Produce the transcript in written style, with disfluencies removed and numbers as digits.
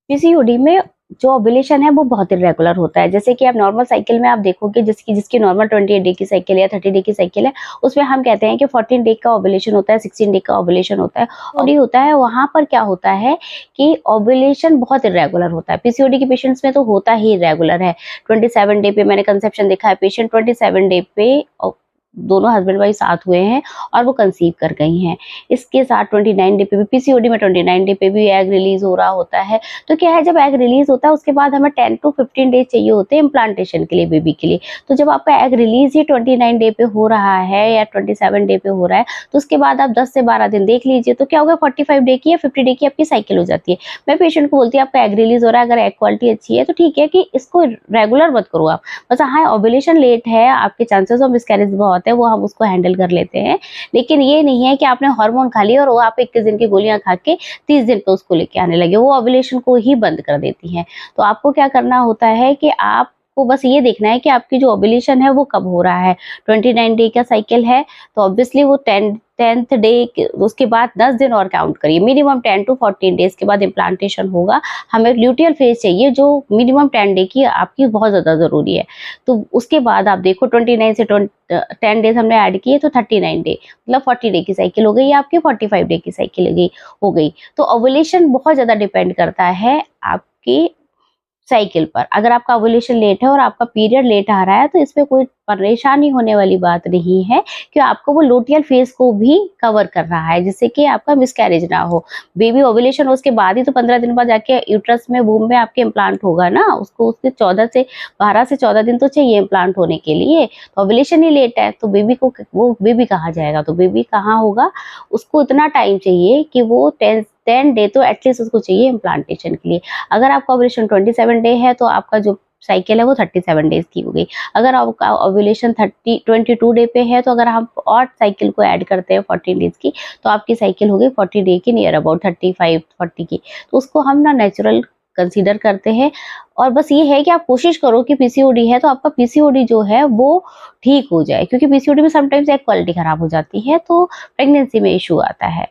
PCOD में जो ovulation है वो बहुत इर्रेगुलर होता है। जैसे कि आप नॉर्मल साइकिल में आप देखोगे जिसकी नॉर्मल 28 डे की साइकिल या 30 डे की साइकिल है, उसमें हम कहते हैं कि 14 डे का ओव्यूलेशन होता है, 16 डे का ओव्यूलेशन होता है। ओडी होता है, वहाँ पर क्या होता है कि ओव्यूलेशन बहुत इर्रेगुलर होता है। पीसीओडी के पेशेंट्स में तो होता ही इर्रेगुलर है। 27 डे पे मैंने कंसेप्शन देखा है, पेशेंट 27 डे पे दोनों हस्बैंड वाइफ साथ हुए हैं और वो कंसीव कर गई हैं। इसके साथ 29 डे पे भी पीसीओडी में 29 डे पे भी एग रिलीज हो रहा होता है। तो क्या है, जब एग रिलीज होता है उसके बाद हमें 10 टू 15 डेज चाहिए होते हैं इम्प्लांटेशन के लिए, बेबी के लिए। तो जब आपका एग रिलीज ही 29 डे पे हो रहा है या 27 डे पे हो रहा है, तो उसके बाद आप 10 से 12 दिन देख लीजिए, तो क्या होगा, 45 डे की या 50 डे की आपकी साइकिल हो जाती है। मैं पेशेंट को बोलती है आपका एग रिलीज हो रहा है, अगर एग क्वालिटी अच्छी है तो ठीक है कि इसको रेगुलर मत करो आप। बस हाँ, ओव्यूलेशन लेट है, आपके चांसेस ऑफ मिसकैरेज बहुत है, वो हम उसको हैंडल कर लेते हैं। लेकिन ये नहीं है कि आपने हार्मोन खा लिया और वो आप 21 दिन की गोलियां खा के 30 दिन पे उसको लेके आने लगे, वो ओव्यूलेशन को ही बंद कर देती हैं। तो आपको क्या करना होता है कि आपको बस ये देखना है कि आपकी जो ओव्यूलेशन है वो कब हो रहा है। 29 डे का साइकिल है तो ऑब्वियसली वो 10th डे उसके बाद 10 दिन और काउंट करिए, मिनिमम 10 टू 14 डेज के बाद इम्प्लांटेशन होगा। हमें ल्यूटियल फेज चाहिए जो मिनिमम 10 डे की आपकी बहुत ज़्यादा ज़रूरी है। तो उसके बाद आप देखो 29 से 10 डेज हमने ऐड किए तो 39 डे, मतलब 40 डे की साइकिल हो गई, आपकी 45 डे की साइकिल हो गई। तो ओव्यूलेशन बहुत ज़्यादा डिपेंड करता है आपकी साइकिल पर। अगर आपका ओव्यूलेशन लेट है और आपका पीरियड लेट आ रहा है तो इसमें कोई परेशानी होने वाली बात नहीं है, कि आपको वो लूटियल फेज को भी कवर कर रहा है, जिससे कि आपका मिसकैरेज ना हो। बेबी ओव्यूलेशन उसके बाद ही तो 15 दिन बाद जाके यूट्रस में, वूम्ब में आपके इम्प्लांट होगा ना, उसको उसके 12 से 14 दिन तो चाहिए इम्प्लांट होने के लिए। तो ओव्यूलेशन ही लेट है तो बेबी को वो बेबी कहाँ जाएगा, तो बेबी कहाँ होगा, उसको इतना टाइम चाहिए कि वो 10 डे तो एटलीस्ट उसको चाहिए इम्प्लांटेशन के लिए। अगर आपका ओव्यूलेशन 27 डे है तो आपका जो साइकिल है वो 37 डेज की हो गई। अगर आपका ओव्यूलेशन 22 डे पे है तो अगर हम और साइकिल को ऐड करते हैं 14 डेज की, तो आपकी साइकिल हो गई 40 डे की, नियर अबाउट 35-40 की। तो उसको हम ना नेचुरल कंसीडर करते हैं। और बस ये है कि आप कोशिश करो कि पीसीओडी है तो आपका पीसीओडी जो है वो ठीक हो जाए, क्योंकि पीसीओडी में समटाइम्स एक क्वालिटी खराब हो जाती है तो प्रेगनेंसी में इशू आता है।